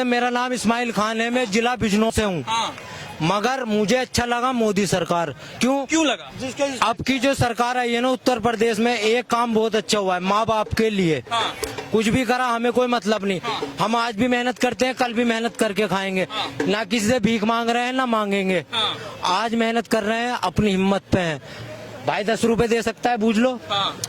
मेरा नाम इस्माइल खान है, मैं जिला बिजनौर से हूँ। मगर मुझे अच्छा लगा मोदी सरकार। क्यों लगा? अब की जो सरकार आई है ना उत्तर प्रदेश में, एक काम बहुत अच्छा हुआ है माँ बाप के लिए। कुछ भी करा हमें कोई मतलब नहीं। हम आज भी मेहनत करते हैं, कल भी मेहनत करके खाएंगे। ना किसी से भीख मांग रहे हैं ना मांगेंगे। आज मेहनत कर रहे हैं, अपनी हिम्मत पे हैं। भाई 10 रुपए दे सकता है, बूझ लो।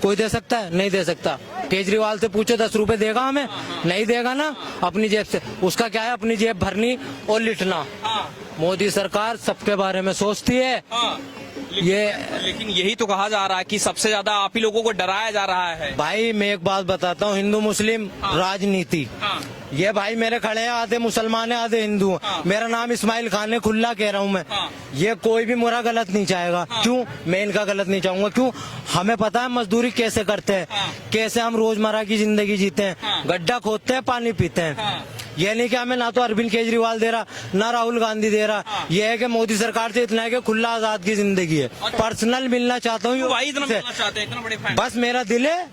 कोई दे सकता है? नहीं दे सकता। केजरीवाल से पूछो 10 रुपए देगा हमें? नहीं देगा ना। अपनी जेब से, उसका क्या है, अपनी जेब भरनी और लिटना। मोदी सरकार सबके बारे में सोचती है। लेकिन यही तो कहा जा रहा है कि सबसे ज्यादा आप ही लोगों को डराया जा रहा है। भाई मैं एक बात बताता हूँ, हिंदू मुस्लिम राजनीति, ये भाई मेरे खड़े हैं, आधे मुसलमान है आधे हिंदू हैं। मेरा नाम इस्माइल खान है, खुला कह रहा हूँ मैं। ये कोई भी मेरा गलत नहीं चाहेगा। क्यों? मैं इनका गलत नहीं चाहूंगा। क्यों? हमें पता है मजदूरी कैसे करते हैं, कैसे हम रोजमर्रा की जिंदगी जीते हैं। गड्ढा खोदते हैं, पानी पीते हैं। ये नहीं कि हमें ना तो अरविंद केजरीवाल दे रहा ना राहुल गांधी दे रहा। ये है कि मोदी सरकार से इतना है कि खुला आजाद की जिंदगी है। पर्सनल मिलना चाहता हूँ बस, मेरा दिल है।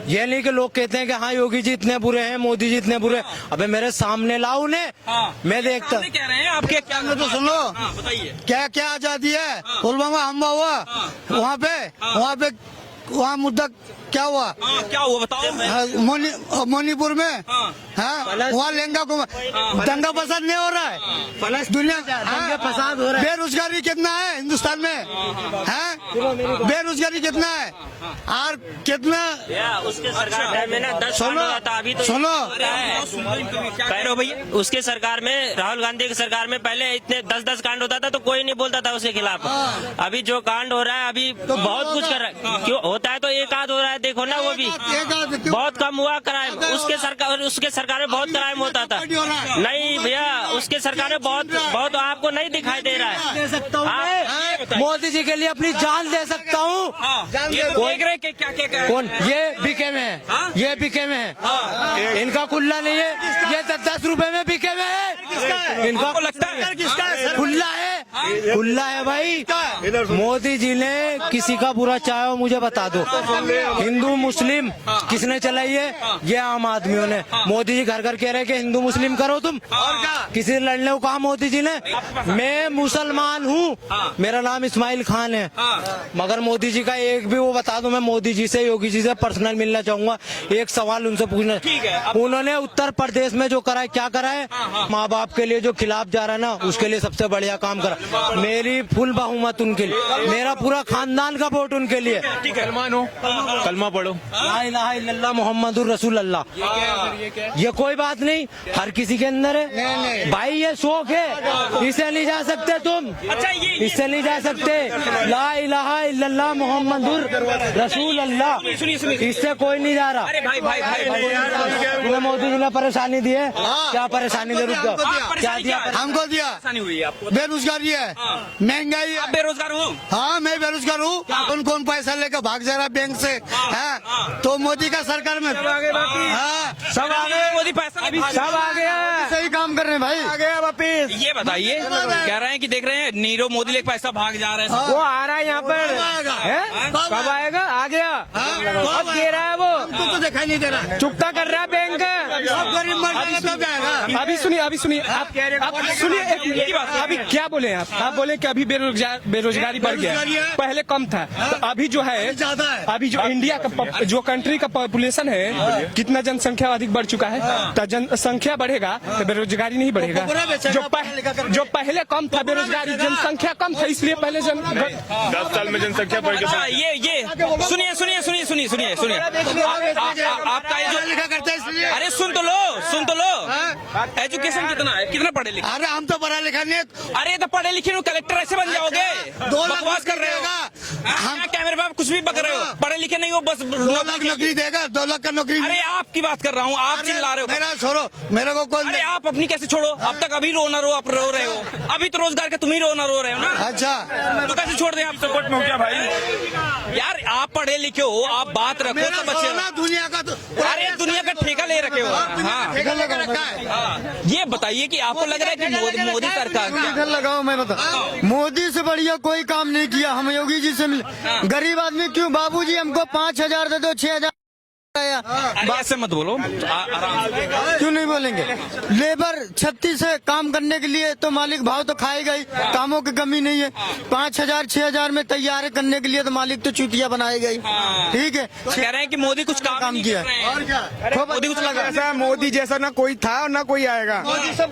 ये नहीं कि लोग कहते हैं कि हाँ योगी जी इतने बुरे हैं, मोदी जी इतने बुरे। अबे मेरे सामने लाओ उन्हें, मैं देखता। कह रहे हैं आपके क्या तो सुनो, बताइए क्या क्या आजादी है? पुलवामा हमला हुआ, वहाँ पे वहाँ मुद्दा क्या हुआ? क्या हुआ बताओ। मणिपुर में वहाँ लहंगा को दंगा फसाद नहीं हो रहा है? दुनिया दंगा फसाद हो रहा है। बेरोजगारी कितना है हिंदुस्तान में? है बेरोजगारी कितना है? और कितना उसके सरकार में ना 10 कांड हुआ था। अभी तो सुनो कह रहे हो भैया, उसके सरकार में, राहुल गांधी की सरकार में पहले इतने 10-10 कांड होता था तो कोई नहीं बोलता था उसके खिलाफ। अभी जो कांड हो रहा है, अभी तो बहुत कुछ कर रहा है। क्यों होता है तो एक आध हो रहा है, देखो ना, वो भी बहुत कम हुआ क्राइम। उसके सरकार में बहुत क्राइम होता था। नहीं भैया, उसके सरकार में बहुत आपको नहीं दिखाई दे रहा है। दे सकता हूँ मोदी जी के लिए अपनी जान दे सकता हूँ। कौन? ये बीके में है, ये बीके में है। इनका खुला नहीं है, ये 10 रुपए में बीके में है। इनका लगता है खुला है, खुला है भाई। मोदी जी ने किसी का बुरा चाहे हो मुझे बता दो। हिंदू मुस्लिम किसने चलाई है? ये आम आदमियों ने। मोदी जी घर घर कह रहे कि हिंदू मुस्लिम करो तुम। किसी से लड़ने को कहा मोदी जी ने? मैं मुसलमान हूँ, मेरा नाम इस्माइल खान है। मगर मोदी जी का एक भी वो बता दो, मैं मोदी जी से, योगी जी से पर्सनल मिलना चाहूंगा। एक सवाल उनसे पूछना, उन्होंने उत्तर प्रदेश में जो करा है, क्या करा है? माँ बाप के लिए जो खिलाफ जा रहा है ना, उसके लिए सबसे बढ़िया काम करा। मेरी फुल बहुमत उनके लिए, मेरा पूरा खानदान का वोट उनके लिए। कलमा पढ़ो, ला इलाहा इल्लल्लाह मुहम्मदुर रसूलुल्लाह। ये कोई बात नहीं, हर किसी के अंदर है भाई। ये शौक है, इसे नहीं जा सकते तुम। इससे नहीं जा सकते। ला इलाहा इल्लल्लाह मुहम्मदुर रसूलुल्लाह, इससे कोई नहीं जा रहा। तुम्हें मोदी जी ने परेशानी दी है? क्या परेशानी दे? रुक जाओ, क्या दिया? हमको दिया बेरोजगारी है, महंगाई है। बेरोजगार हूँ। हाँ मैं बेरोजगार हूँ। कौन पैसा लेकर भाग जा रहा बैंक से? तो मोदी का सरकार में सब आ गए। मोदी पैसा सब आ गया, सही काम कर रहे हैं भाई। आ गया वापिस। ये बताइए, कह रहे हैं कि देख रहे हैं नीरव मोदी लेके पैसा भाग जा रहे हैं। वो आ रहा है यहाँ पर, कब आएगा? आ गया, अब दे रहा है वो। तो दिखाई नहीं दे रहा, चुकता कर रहा है बैंक। गरीब मर जाएगा। अभी सुनिए आप सुनिए, अभी क्या बोले आप बोले कि अभी बेरोजगारी बढ़ गया, पहले कम था। तो अभी जो है, अभी जो इंडिया का, जो कंट्री का पॉपुलेशन है, कितना जनसंख्या अधिक बढ़ चुका है, तो जनसंख्या बढ़ेगा तो बेरोजगारी नहीं बढ़ेगा। जो पहले कम था बेरोजगारी, जनसंख्या कम था, इसलिए पहले 10 साल में जनसंख्या बढ़ गई। ये सुनिए आपका लिखा करते हैं इसलिए। अरे सुन तो लो। एजुकेशन कितना है? कितना पढ़े लिखे? अरे हम तो पढ़ा लिखा नहीं। अरे तो पढ़े लिखे कलेक्टर ऐसे बन जाओगे? 2 लाख बकवास कर रहे हो। हम कैमरे पे कुछ भी बक रहे हो। पढ़े लिखे नहीं हो, बस 2 लाख नौकरी देगा, 2 लाख का नौकरी। अरे आपकी बात कर रहा हूँ, आप चिल्ला रहे हो। मेरा छोड़ो, मेरे को कौन? अरे आप अपनी कैसे छोड़ो? अब तक अभी रो रहे हो। अभी तो रोजगार का तुम ही रो रहे हो ना। अच्छा तो कैसे छोड़ दें? आप सपोर्ट में हो क्या भाई? यार आप पढ़े लिखे हो, आप बात रखो तो बच्चे ना दुनिया का। अरे दुनिया का ठेका ले रखे हो। ठेका लगा रखा है। ये बताइए कि आपको लग रहा है कि मोदी सरकार लगाओ, मैंने तो मोदी से बढ़िया कोई काम नहीं किया। हम योगी जी से मिले, गरीब आदमी क्यों? बाबूजी हमको 5,000 दे दो, 6,000 ऐसे मत बोलो, आराम से। क्यों नहीं बोलेंगे? लेबर 36 से काम करने के लिए तो मालिक भाव तो खाएगा ही, कामों की कमी नहीं है। 5,000 6,000 में तैयार करने के लिए तो मालिक तो चूतिया बनाएगा ही। ठीक है, कह रहे हैं कि मोदी कुछ काम किया और क्या, मोदी कुछ लगा। ऐसा मोदी जैसा ना कोई था और ना कोई आएगा।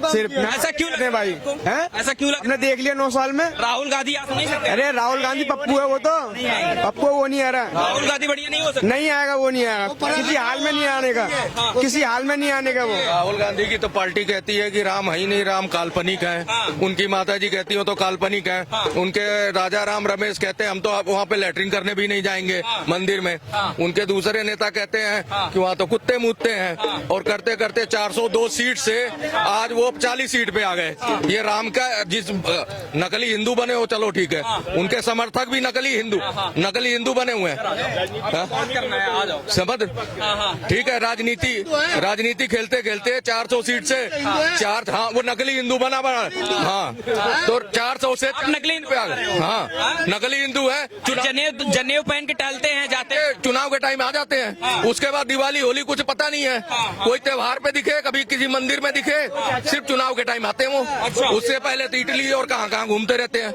सिर्फ ऐसा क्यों लगता है भाई हैं? ऐसा क्यों लगता आपने देख लिया 9 साल में। है? राहुल गांधी आ नहीं सकते? अरे राहुल गांधी पप्पू है, वो तो पप्पू है, वो नहीं आ रहा। राहुल गांधी बढ़िया नहीं हो सकते? नहीं आएगा, वो नहीं आएगा, किसी हाल में नहीं आने का, किसी हाल में नहीं आने का वो। राहुल गांधी की तो पार्टी कहती है कि राम है ही नहीं, राम काल्पनिक है। उनकी माता जी कहती हो तो काल्पनिक है। उनके राजा राम रमेश कहते हैं हम तो वहाँ पे लैट्रिन करने भी नहीं जाएंगे मंदिर में। उनके दूसरे नेता कहते हैं कि वहाँ तो कुत्ते मूतते हैं। और करते करते 402 सीट से आज वो 40 सीट पे आ गए। ये राम का जिस नकली हिंदू बने हो, चलो ठीक है, उनके समर्थक भी नकली हिंदू बने हुए हैं। समझ, ठीक है, राजनीति खेलते खेलते 400 सीट से हाँ वो नकली हिंदू बना। हाँ तो 400 से नकली पे आ गए। हाँ नकली हिंदू है। जनेऊ पहन के टहलते हैं, जाते हैं, चुनाव के टाइम आ जाते हैं। उसके बाद दिवाली होली कुछ पता नहीं है। कोई त्योहार पे दिखे, कभी किसी मंदिर में दिखे, सिर्फ चुनाव के टाइम आते हैं वो। उससे पहले तो इटली और कहाँ घूमते रहते हैं।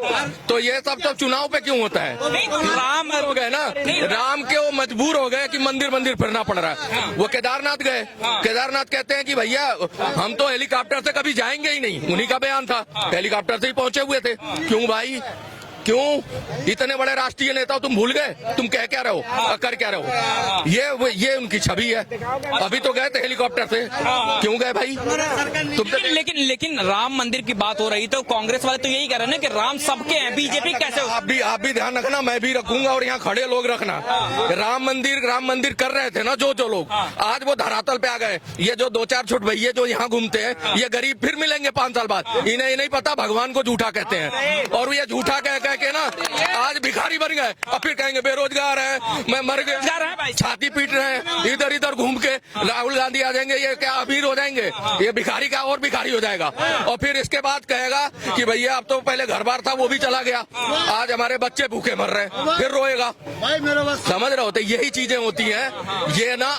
तो ये सब तो चुनाव पे क्यों होता है? राम हो गए ना, राम के वो मजबूर हो गए कि मंदिर फिरना पड़ रहा है। वो केदारनाथ गए, केदारनाथ कहते हैं कि भैया हम तो हेलीकॉप्टर से कभी जाएंगे ही नहीं। उन्हीं का बयान था, हेलीकॉप्टर से ही पहुंचे हुए थे। क्यों भाई, क्यों? इतने बड़े राष्ट्रीय नेता तुम भूल गए? तुम कह क्या रहे हो, कर क्या रहे हो? ये उनकी छवि है। अभी तो गए थे हेलीकॉप्टर से, क्यों गए भाई? तुम तो लेकिन राम मंदिर की बात हो रही तो कांग्रेस वाले तो यही कह रहे हैं ना कि राम सबके हैं, बीजेपी कैसे हो? आप भी ध्यान रखना, मैं भी रखूंगा और यहाँ खड़े लोग रखना। राम मंदिर कर रहे थे ना जो लोग, आज वो धरातल पे आ गए। ये जो 2-4 छोट भैया जो यहाँ घूमते हैं, ये गरीब फिर मिलेंगे 5 साल बाद। इन्हें नहीं पता भगवान को झूठा कहते हैं, और ये झूठा कह के ना आज भिखारी बन गए। अब फिर कहेंगे बेरोजगार है, मैं मर गया, छाती पीट रहे हैं इधर घूम के। राहुल गांधी आ जाएंगे, ये क्या अमीर हो जाएंगे? ये भिखारी का और भिखारी हो जाएगा। और फिर इसके बाद कहेगा कि भैया अब तो पहले घर बार था वो भी चला गया, आज हमारे बच्चे भूखे मर रहे हैं, फिर रोएगा। समझ रहे होते, यही चीजें होती हैं। ये ना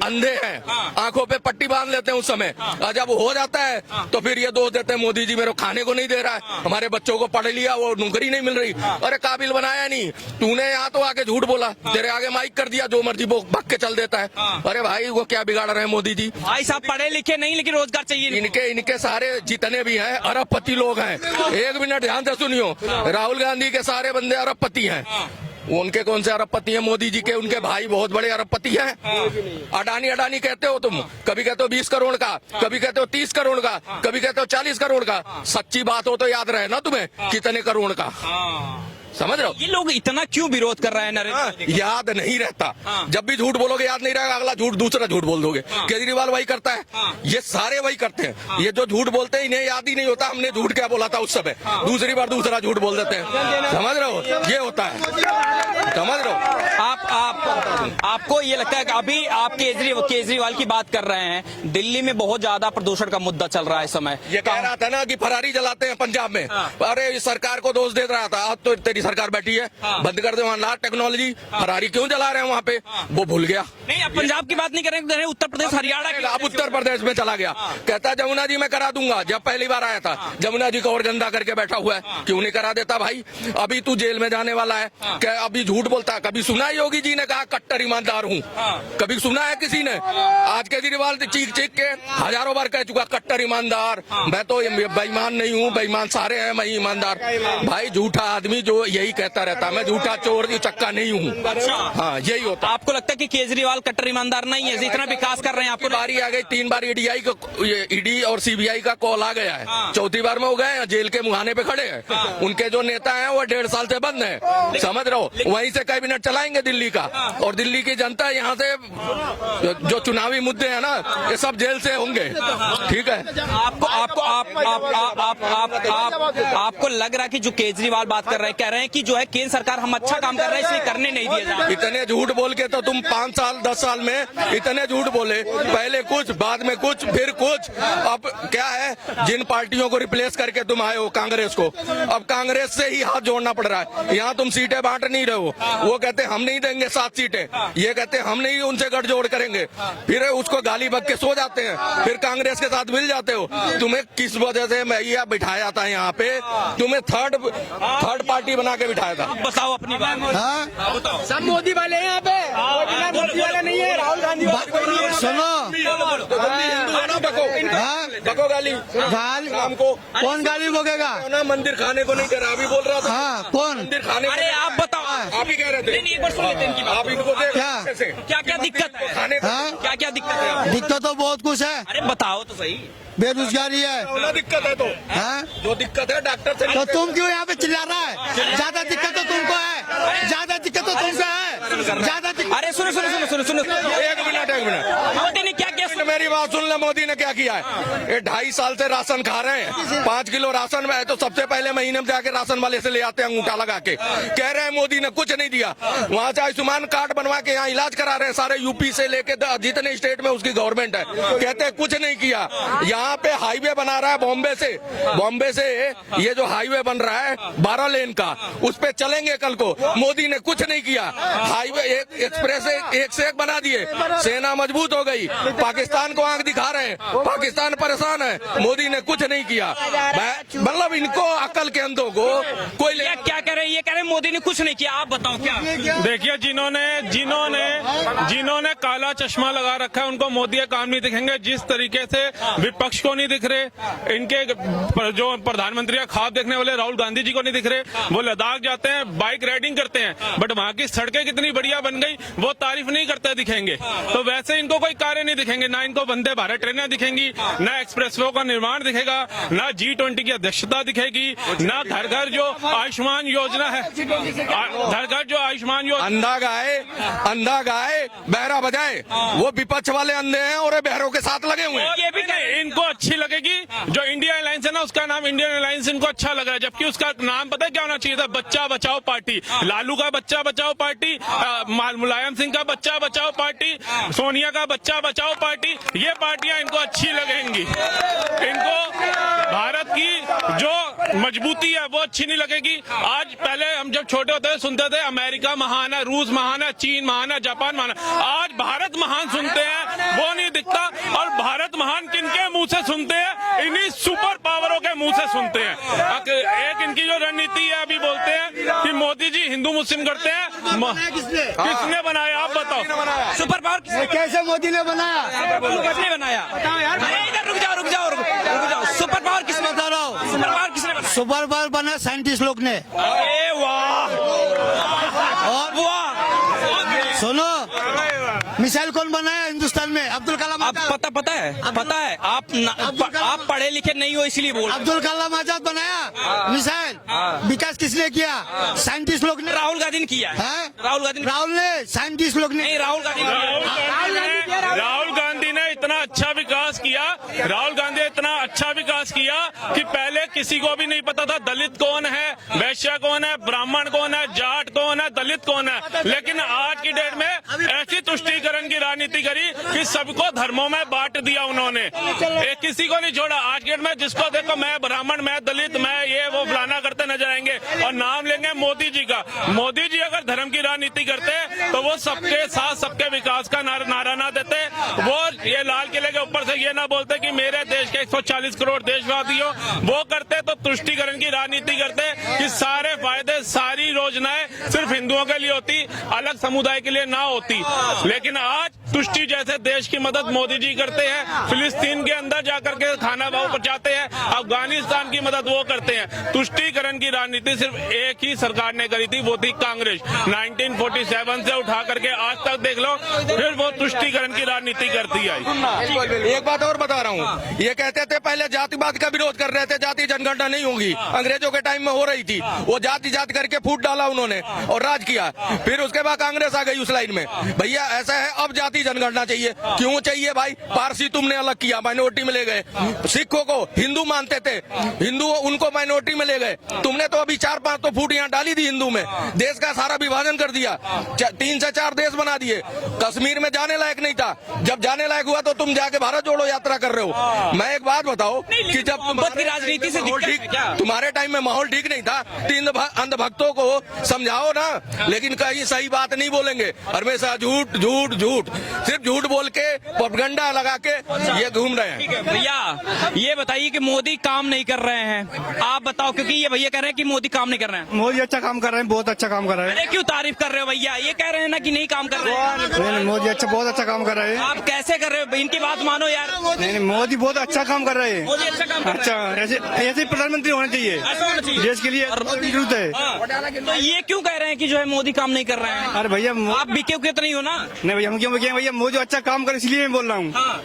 अंधे हैं, आंखों पे पट्टी बांध लेते हैं उस समय। जब हो जाता है तो फिर ये दोष देते हैं मोदी जी मेरे खाने को नहीं दे रहा है, हमारे बच्चों को पढ़ लिया वो नौकरी नहीं मिल रही। अरे काबिल बनाया नहीं तूने, यहाँ तो आके झूठ बोला, तेरे आगे माइक कर दिया, जो मर्जी भग के चल देता है। अरे भाई वो क्या बिगाड़ रहे हैं मोदी जी? भाई साहब पढ़े लिखे नहीं, लेकिन रोजगार चाहिए। इनके सारे जितने भी हैं अरबपति लोग हैं। 1 मिनट ध्यान से सुनियो, राहुल गांधी के सारे बंदे अरबपति हैं। उनके कौन से अरबपति हैं? मोदी जी के उनके भाई बहुत बड़े अरबपति हैं। अडानी कहते हो तुम, कभी कहते हो 20 करोड़ का, कभी कहते हो 30 करोड़ का, कभी कहते हो 40 करोड़ का। सच्ची बात हो तो याद रहे ना तुम्हें कितने करोड़ का। समझ रहे हो? ये लोग इतना क्यों विरोध कर रहे हैं नरेंद्र मोदी? याद नहीं रहता। जब भी झूठ बोलोगे याद नहीं रहेगा, अगला दूसरा झूठ बोल दोगे। केजरीवाल वही करता है, ये सारे वही करते हैं। ये जो झूठ बोलते हैं इन्हें याद ही नहीं होता हमने झूठ क्या बोला था उस समय, दूसरी बार दूसरा झूठ बोल देते हैं। समझ रहे हो? ये होता है, समझ रहे हो? आपको ये लगता है कि अभी आप केजरीवाल की बात कर रहे हैं, दिल्ली में बहुत ज्यादा प्रदूषण का मुद्दा चल रहा है इस समय। ये कह रहा था ना कि फरारी जलाते हैं पंजाब में, अरे इस सरकार को दोष दे रहा था। अब तो तेरी सरकार बैठी है, बंद कर दे वहाँ लाट टेक्नोलॉजी। फरारी क्यों जला रहे हैं वहाँ पे? वो भूल गया। नहीं, अब पंजाब की बात नहीं करेंगे, उत्तर प्रदेश हरियाणा की। अब उत्तर प्रदेश में चला गया, कहता जमुना जी मैं करा दूंगा। जब पहली बार आया था जमुना जी को और गंदा करके बैठा हुआ है, क्यों नहीं करा देता भाई? अभी तू जेल में जाने वाला है, क्या अभी झूठ बोलता है? कभी सुना है योगी जी ने कहा कट्टर ईमानदार हूँ? कभी सुना है किसी ने? आज केजरीवाल चीख के हजारों बार कह चुका कट्टर ईमानदार, मैं तो बेईमान नहीं हूँ, बेईमान सारे हैं, मैं ईमानदार। भाई झूठा आदमी जो यही कहता रहता, मैं झूठा चोर चक्का नहीं हूँ। हाँ यही होता। आपको लगता है कि केजरीवाल कट्टर ईमानदार नहीं है, इतना विकास कर रहे हैं? आपको बारी आ गई, 3 बार ईडी और सीबीआई का कॉल आ गया है, 4थी बार में हो गए, जेल के मुहाने पे खड़े हैं। उनके जो नेता हैं वो 1.5 साल से बंद हैं। समझ रहे हो? वहीं से कैबिनेट चलाएंगे दिल्ली का, और दिल्ली की जनता यहाँ से जो चुनावी मुद्दे हैं ना ये सब जेल से होंगे। ठीक है? आपको आपको लग रहा है कि जो केजरीवाल बात कर रहे हैं, कह रहे हैं कि जो है केंद्र सरकार हम अच्छा काम कर रहे हैं इसलिए करने नहीं दिया जा रहा। इतने झूठ बोल के तो तुम 5 साल 10 साल में इतने झूठ बोले, पहले कुछ बाद में कुछ फिर कुछ। अब क्या है, जिन पार्टियों को रिप्लेस करके तुम आए हो कांग्रेस को, अब कांग्रेस से ही हाथ जोड़ना पड़ रहा है। यहाँ तुम सीटें बांट नहीं रहे हो, वो कहते हम नहीं देंगे 7 सीटें, ये कहते हम नहीं उनसे गठजोड़ करेंगे, फिर उसको गाली बक के सो जाते हैं, फिर कांग्रेस के साथ मिल जाते हो। तुम्हें किस वजह से मैया बिठाया था यहाँ पे, तुम्हें थर्ड पार्टी बना के बिठाया था। बताओ अपनी बात। हाँ सब मोदी वाले हैं यहाँ पे, मोदी वाला नहीं है, राहुल गांधी वाला। सुनो बको गाली शाम को कौन गाली बोलेगा? ना मंदिर खाने को नहीं कह रहा, अभी बोल रहा था हाँ कौन? मंदिर खाने अरे आप बताओ, आप ही कह रहे थे। नहीं, एक बार सुन लेते हैं इनकी बात। आप इनको देख क्या? क्या क्या दिक्कत है, खाने को हाँ क्या क्या दिक्कत है? दिक्कत तो बहुत कुछ है, अरे बताओ तो सही। बेरोजगारी है। ना दिक्कत है तो हाँ जो दिक्कत है डॉक्टर से तो तुम क्यों यहाँ पे चिल्ला रहा है? ज्यादा दिक्कत तो तुमको है, ज्यादा दिक्कत तो तुमको है, ज्यादा दिक्कत। अरे सुनो सुनो सुनो सुनो सुनो, एक मिनट मोदी ने क्या किया? मेरी बात सुन ले, मोदी ने क्या किया है? ये 2.5 साल से राशन खा रहे हैं, 5 किलो राशन में है तो सबसे पहले महीने में जाके राशन वाले से ले आते हैं अंगूठा लगा के। कह रहे हैं मोदी ने कुछ नहीं दिया, वहाँ से आयुष्मान कार्ड बनवा के यहाँ इलाज करा रहे हैं सारे यूपी से लेके जितने स्टेट में उसकी गवर्नमेंट है, कहते हैं कुछ नहीं किया। यहाँ पे हाईवे बना रहा है बॉम्बे से ये जो हाईवे बन रहा है 12 लेन का, उस पे चलेंगे कल को। मोदी ने कुछ नहीं किया, हाईवे एक्सप्रेस एक से एक बना दिए, सेना मजबूत हो गई, पाकिस्तान को आंख दिखा रहे हैं, पाकिस्तान परेशान है, मोदी ने कुछ नहीं किया। मतलब इनको अकल के अंधों को कोई क्या कह रहे हैं? ये कह रहे हैं मोदी ने कुछ नहीं किया, आप बताओ क्या? देखिए, जिन्होंने काला चश्मा लगा रखा है उनको मोदी के काम नहीं दिखेंगे, जिस तरीके से विपक्ष को नहीं दिख रहे, इनके जो प्रधानमंत्री का ख्वाब देखने वाले राहुल गांधी जी को नहीं दिख रहे। वो लद्दाख जाते हैं, बाइक राइडिंग करते हैं, बट वहाँ की सड़कें कितनी बढ़िया बन गई वो तारीफ नहीं करते दिखेंगे। तो वैसे इनको कोई कार्य नहीं दिखेंगे, ना इनको वंदे भारत ट्रेनें दिखेंगी, ना एक्सप्रेस वे का निर्माण दिखेगा, ना G20 की अध्यक्षता दिखेगी, ना घर घर जो आयुष्मान योजना है, घर घर जो आयुष्मान योजना। अंधा गाय बहरा बजाए, वो विपक्ष वाले अंधे हैं और ये बहरों के साथ लगे हुए हैं। ये भी नहीं, इनको अच्छी लगेगी जो इंडिया अलायंस है ना, उसका नाम इंडियन अलायंस इनको अच्छा लग रहा है, जबकि उसका नाम पता है क्या होना चाहिए था? बच्चा बचाओ पार्टी। लालू का बच्चा बचाओ पार्टी, मुलायम सिंह का बच्चा बचाओ पार्टी, सोनिया का बच्चा बचाओ पार्टी, ये पार्टियां इनको अच्छी लगेंगी। इनको भारत की जो मजबूती है वो अच्छी नहीं लगेगी। आज पहले हम जब छोटे होते थे सुनते थे अमेरिका महान है, रूस महान है, चीन महान है, जापान महान है। आज भारत महान सुनते हैं, वो नहीं दिखता। और भारत महान किनके मुंह से सुनते हैं? इन्हीं सुपर पावरों के मुंह से सुनते हैं। एक इनकी जो रणनीति है, अभी बोलते हैं कि मोदी जी हिंदू मुस्लिम करते हैं। किसने बनाया आप बताओ? सुपर पावर कैसे मोदी ने बनाया? किसने बनाया? बताओ यार। इधर रुक जाओ। सुपर पावर किसने बता रहा हूँ, सुपर पावर किसने बनाया? सुपर पावर बना साइंटिस्ट लोग ने। अरे वाह, और वाह। सुनो, मिसाइल कौन बनाया हिंदुस्तान में? अब्दुल कलाम आप आजाद। पता है आप पढ़े लिखे नहीं हो इसलिए बोल। अब्दुल कलाम आजाद बनाया मिसाइल। विकास किसने किया? साइंटिस्ट लोग ने। राहुल गांधी ने किया है। हाँ? राहुल ने, साइंटिस्ट लोग ने। नहीं, राहुल गांधी ने किया। राहुल गांधी ने इतना अच्छा विकास किया, राहुल गांधी ने इतना अच्छा विकास किया कि पहले किसी को भी नहीं पता था दलित कौन है, वैश्य कौन है, ब्राह्मण कौन है, जाट कौन है, दलित कौन है। लेकिन आज की डेट में ऐसी तुष्टीकरण की राजनीति करी कि सबको धर्मों में बांट दिया उन्होंने, एक किसी को नहीं छोड़ा। आज के डेट में जिसको देखो मैं ब्राह्मण, मैं दलित, मैं ये वो फलाना करते नजर आएंगे और नाम लेंगे मोदी जी का। मोदी जी अगर धर्म की राजनीति करते तो वो सबके साथ सबके विकास का नारा ना देते, वो ये लाल किले के ऊपर से ये ना बोलते कि मेरे देश के 140 करोड़ देशवासी हो, वो करते तो तुष्टीकरण की राजनीति करते कि सारे फायदे सारी योजनाएं सिर्फ हिंदुओं के लिए होती, अलग समुदाय के लिए ना होती। लेकिन आज तुष्टि जैसे देश की मदद मोदी जी करते हैं, फिलिस्तीन के अंदर जाकर के खाना भाव पहुंचाते हैं, अफगानिस्तान की मदद वो करते हैं। तुष्टीकरण की राजनीति सिर्फ एक ही सरकार ने करी थी, वो थी कांग्रेस। 1947 से उठा करके आज तक देख लो, फिर वो तुष्टीकरण की राजनीति करती आई। एक बात और बता रहा हूँ, ये कहते थे पहले जातिवाद का विरोध कर रहे थे, जाति जनगणना नहीं होगी, अंग्रेजों के टाइम में हो रही थी, वो जाति करके फूट डाला उन्होंने और राज किया। फिर उसके बाद कांग्रेस आ गई उस लाइन में, भैया ऐसा है अब जाति जनगणना चाहिए। क्यों चाहिए भाई? पारसी तुमने अलग किया, माइनॉरिटी में ले गए। सिखों को हिंदू मानते थे, हिंदू उनको माइनॉरिटी में ले गए। तुमने तो अभी 4-5 तो फूट यहाँ डाली थी हिंदू में, देश का सारा विभाजन कर दिया, 3 से 4 देश बना दिए। कश्मीर में जाने लायक नहीं था, जब जाने लायक हुआ तो तुम जाके भारत जोड़ो यात्रा कर रहे हो। मैं एक बात बताओ कि जब मोहब्बत की राजनीति से माहौल दिक्कत है ठीक, क्या? तुम्हारे टाइम में माहौल ठीक नहीं था, 3 अंधभक्तों को समझाओ ना, लेकिन कहीं सही बात नहीं बोलेंगे, हमेशा झूठ झूठ झूठ, सिर्फ झूठ बोल के प्रोपेगेंडा लगा के ये घूम रहे हैं। भैया ये बताइए कि मोदी काम नहीं कर रहे हैं, आप बताओ, क्योंकि ये भैया कह रहे हैं कि मोदी काम नहीं कर रहे हैं। मोदी अच्छा काम कर रहे हैं, बहुत अच्छा काम कर रहे हैं। अरे क्यों तारीफ कर रहे हो भैया, ये कह रहे हैं ना कि नहीं काम कर रहे हैं। नहीं, मोदी अच्छा बहुत अच्छा काम कर रहे हैं। आप कैसे कर रहे हो, इनकी बात मानो यार। नहीं, मोदी बहुत अच्छा काम कर रहे हैं। मोदी अच्छा काम कर रहे हैं। अच्छा, ऐसे प्रधानमंत्री होना चाहिए, ऐसा होना चाहिए। देश के लिए जरूरत है। तो ये क्यों कह रहे हैं कि जो है मोदी काम नहीं कर रहे हैं। अरे भैया आप बिके उके तो नहीं हो ना। नहीं भैया, हम क्यों कहें भैया, मोदी अच्छा काम करे इसलिए मैं बोल रहा हूँ। हाँ,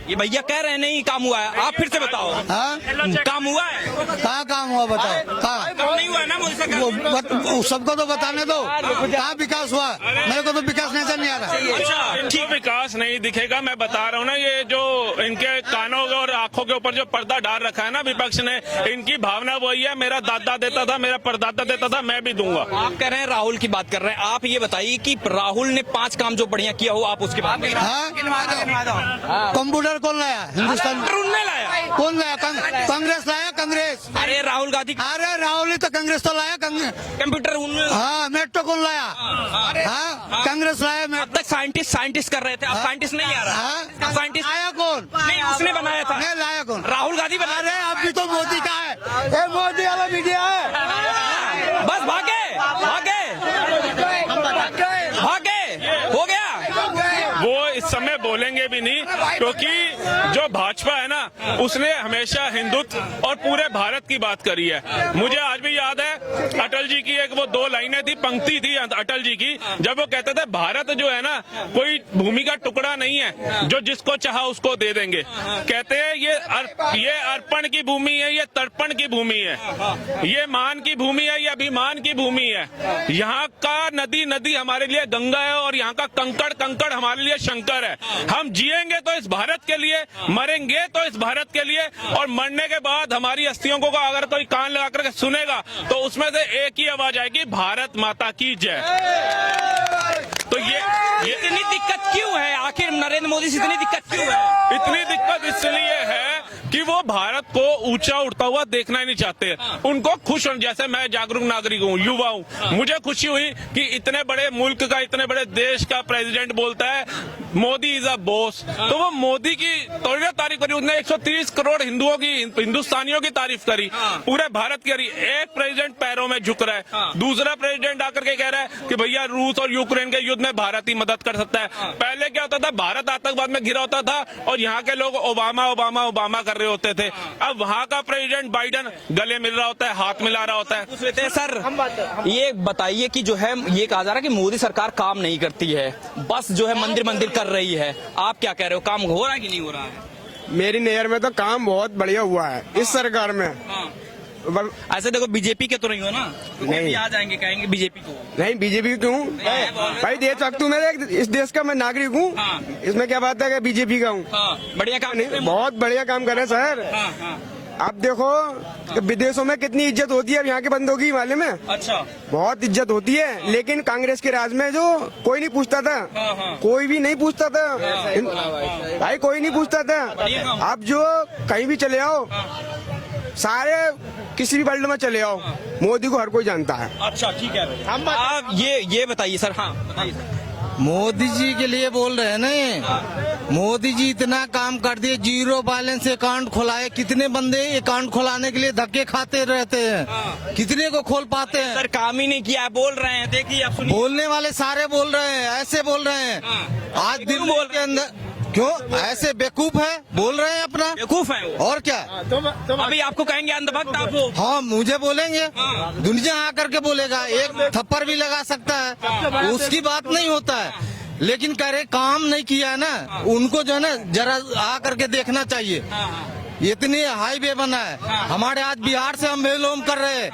ये भैया कह रहे हैं नहीं काम हुआ है, आप फिर से बताओ। हाँ? काम हुआ है, कहाँ काम हुआ बताओ, कहाँ? काम नहीं हुआ है ना मोदी सरकार। सबको तो बताने दो, कहाँ विकास हुआ? मेरे को तो विकास नजर नहीं आ रहा। अच्छा इनको विकास नहीं दिखेगा, मैं बता रहा हूँ ना, ये जो इनके कानों और आंखों के ऊपर जो पर्दा डाल रखा है ना विपक्ष ने, इनकी भावना वही है, मेरा दादा देता था, मेरा परदादा देता था, मैं भी दूंगा। आप कह रहे हैं राहुल की बात कर रहे हैं, आप ये बताइए कि राहुल ने 5 काम जो बढ़िया किया हो, आप उसकी बात कर रहे हैं। कंप्यूटर कौन लाया? हिंदुस्तान उनने लाया, कौन लाया? कांग्रेस लाया, कांग्रेस। अरे राहुल गांधी अरे राहुल ही तो कांग्रेस तो लाया। कंप्यूटर हाँ, मेट्रो कौन लाया? हाँ, कांग्रेस लाया। अब तक साइंटिस्ट कर रहे थे, अब साइंटिस्ट नहीं आ रहा। साइंटिस्ट आया कौन? नहीं, उसने बनाया था। नहीं लाया कौन? राहुल गांधी बना। अरे अभी तो मोदी का है, ये मोदी वाला मीडिया है। बस भागे हो गया। वो इस समय बोलेंगे भी नहीं, क्योंकि जो भाजपा है ना, उसने हमेशा हिंदुत्व और पूरे भारत की बात करी है। मुझे आज भी याद है अटल जी की एक वो 2 लाइनें थी, पंक्ति थी अटल जी की, जब वो कहते थे भारत जो है ना कोई भूमि का टुकड़ा नहीं है जो जिसको चाहा उसको दे देंगे। कहते हैं ये अर्पण की भूमि है, ये तर्पण की भूमि है, ये मान की भूमि है, ये अभिमान की भूमि है। यहाँ का नदी हमारे लिए गंगा है और यहाँ का कंकड़ हमारे लिए शंकर है। हम जिएंगे तो इस भारत के लिए, मरेंगे तो इस भारत के लिए, और मरने के बाद हमारी अस्थियों को अगर कोई कान लगा करके सुनेगा तो उसमें से एक ही आवाज आएगी, भारत माता की जय। तो ये इतनी दिक्कत क्यों है आखिर नरेंद्र मोदी से, इतनी दिक्कत क्यों है? इतनी दिक्कत इसलिए है कि वो भारत को ऊंचा उठता हुआ देखना ही नहीं चाहते। उनको खुश हो, जैसे मैं जागरूक नागरिक हूँ, युवा हूँ, मुझे खुशी हुई कि इतने बड़े मुल्क का, इतने बड़े देश का प्रेसिडेंट बोलता है मोदी इज अ बॉस। तो वो मोदी की थोड़ी ना तारीफ करी, उसने 130 करोड़ हिंदुओं की, हिंदुस्तानियों की तारीफ करी, पूरे भारत की करी। एक प्रेसिडेंट पैरों में झुक रहा है, दूसरा प्रेसिडेंट आकर के कह रहा है कि भैया रूस और यूक्रेन के युद्ध में भारत ही मदद कर सकता है। पहले क्या होता था, भारत आतंकवाद में घिरा होता था और यहाँ के लोग ओबामा कर रहे होते थे। अब वहाँ का प्रेसिडेंट बाइडन गले मिल रहा होता है, हाथ मिला रहा होता है। सर ये बताइए कि जो है ये कहा जा रहा है कि मोदी सरकार काम नहीं करती है, बस जो है मंदिर कर रही है, आप क्या कह रहे हो, काम हो रहा है कि नहीं हो रहा है? मेरी नजर में तो काम बहुत बढ़िया हुआ है इस सरकार में। ऐसे देखो बीजेपी के तो नहीं हो ना, नहीं आ जाएंगे कहेंगे बीजेपी को। नहीं, बीजेपी क्यों भाई, देश सकता हूँ, मैं इस देश का मैं नागरिक हूँ, इसमें क्या बात है कि बीजेपी का हूँ। बढ़िया काम, बहुत बढ़िया काम कर रहे हैं सर। आप देखो कि विदेशों में कितनी इज्जत होती है, यहाँ के बंदों की वाले में अच्छा बहुत इज्जत होती है, लेकिन कांग्रेस के राज में जो कोई नहीं पूछता था, कोई भी नहीं पूछता था भाई, कोई नहीं पूछता था। आप जो कहीं भी चले आओ, सारे किसी भी वर्ल्ड में चले आओ, मोदी को हर कोई जानता है। अच्छा ठीक है, आप ये बताइए सर। हाँ बताइए सर। मोदी जी के लिए बोल रहे हैं ना, मोदी जी इतना काम कर दिए, 0 बैलेंस अकाउंट खुलाए, कितने बंदे अकाउंट खुलाने के लिए धक्के खाते रहते हैं, कितने को खोल पाते हैं? सर काम ही नहीं किया, बोल रहे हैं, देखिए आप सुनिए। बोलने वाले सारे बोल रहे हैं, ऐसे बोल रहे हैं। आज दिल्ली के अंदर क्यों ऐसे बेवकूफ है, बोल रहे हैं अपना बेवकूफ है वो। और क्या? अभी आपको कहेंगे अंधभक्त आपको। हाँ, मुझे बोलेंगे, दुनिया आकर के बोलेगा, एक थप्पड़ भी लगा सकता है, उसकी बात नहीं होता है, लेकिन कह रहे काम नहीं किया है ना, उनको जो है ना जरा आ करके देखना चाहिए। इतनी हाईवे बना है। हमारे आज बिहार से हम बेलोम कर रहे हैं।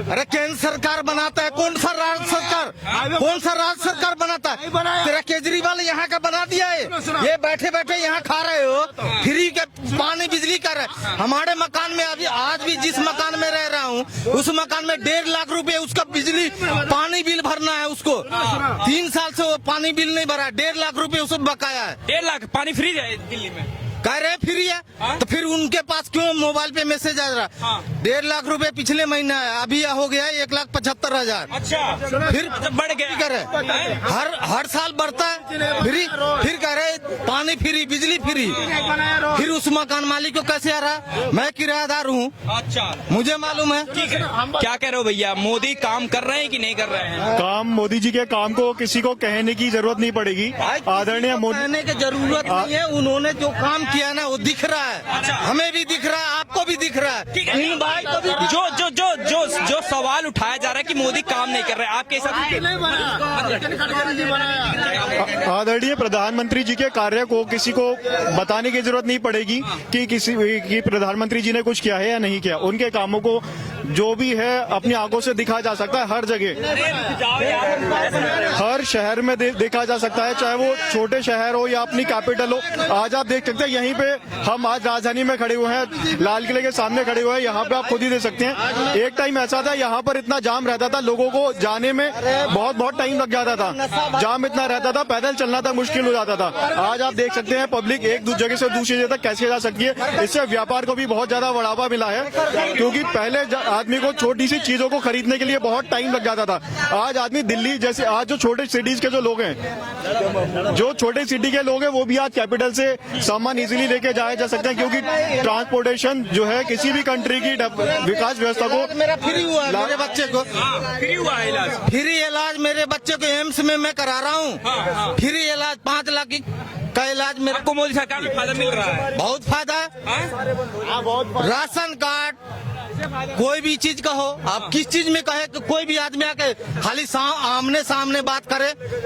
अरे केंद्र सरकार बनाता है, कौन सा राज्य सरकार बनाता है? तेरा केजरीवाल यहाँ का बना दिया है। ये बैठे बैठे यहाँ खा रहे हो, फ्री के पानी बिजली कर रहे। हमारे मकान में अभी आज भी जिस मकान में रह रहा हूँ, उस मकान में 1.5 लाख रुपए उसका बिजली पानी बिल भरना है उसको। 3 साल से वो पानी बिल नहीं भरा, 1.5 लाख रुपए उसको बकाया है। 1.5 लाख पानी फ्री है दिल्ली में, कह रहे फ्री है। तो फिर उनके पास क्यों मोबाइल पे मैसेज आ रहा? 1.5 लाख रुपए पिछले महीना है, अभी हो गया 1,75,000। अच्छा फिर बढ़ गया। कह रहे हर साल बढ़ता है। फिर कह रहे पानी फ्री, बिजली फ्री। फिर उस मकान मालिक को कैसे आ रहा? मैं किराएदार हूँ। अच्छा, मुझे मालूम है। क्या कह रहे हो भैया, मोदी काम कर रहे हैं कि नहीं कर रहे हैं? काम, मोदी जी के काम को किसी को कहने की जरूरत नहीं पड़ेगी। आदरणीय मोदी, कहने की जरूरत नहीं है। उन्होंने जो काम किया ना वो दिख रहा है। हमें भी दिख रहा है, आपको भी दिख रहा है, इन भाई को भी। जो सवाल उठाया जा रहा है कि मोदी काम नहीं कर रहे, आपके हिसाब से? आदरणीय प्रधानमंत्री जी के कार्य को किसी को बताने की जरूरत नहीं पड़ेगी कि प्रधानमंत्री जी ने कुछ किया है या नहीं किया। उनके कामों को जो भी है अपनी आंखों से दिखाया जा सकता है। हर जगह, हर शहर में देखा जा सकता है, चाहे वो छोटे शहर हो या अपनी कैपिटल हो। आज आप देख सकते हैं, यहीं पे हम आज राजधानी में खड़े हुए हैं, लाल किले के सामने खड़े हुए हैं। यहाँ पे आप खुद ही देख सकते हैं, एक टाइम ऐसा था यहाँ पर इतना जाम रहता था, लोगों को जाने में बहुत टाइम लग जाता था। जाम इतना रहता था, पैदल चलना तक मुश्किल हो जाता था। आज आप देख सकते हैं पब्लिक एक जगह से दूसरी जगह तक कैसे जा सकती है। इससे व्यापार को भी बहुत ज्यादा बढ़ावा मिला है, क्योंकि पहले आदमी को छोटी सी चीजों को खरीदने के लिए बहुत टाइम लग जाता था। आज आदमी दिल्ली जैसे, आज जो छोटे सिटीज के जो लोग हैं, जो छोटे सिटी के लोग हैं, वो भी आज कैपिटल से सामान इजीली लेके जाए जा सकते हैं, क्योंकि ट्रांसपोर्टेशन जो है किसी भी कंट्री की विकास व्यवस्था को। मेरा फ्री हुआ है, मेरे बच्चे को फ्री हुआ है इलाज। फ्री इलाज मेरे बच्चे को एम्स में मैं करा रहा हूँ। फ्री इलाज 5 लाख का इलाज मेरे आपको मोदी सरकार में फायदा मिल रहा है? बहुत फायदा है। राशन कार्ड, कोई भी चीज का हो, आप किस चीज में कहे, कोई भी आदमी आके खाली आमने सामने बात करे।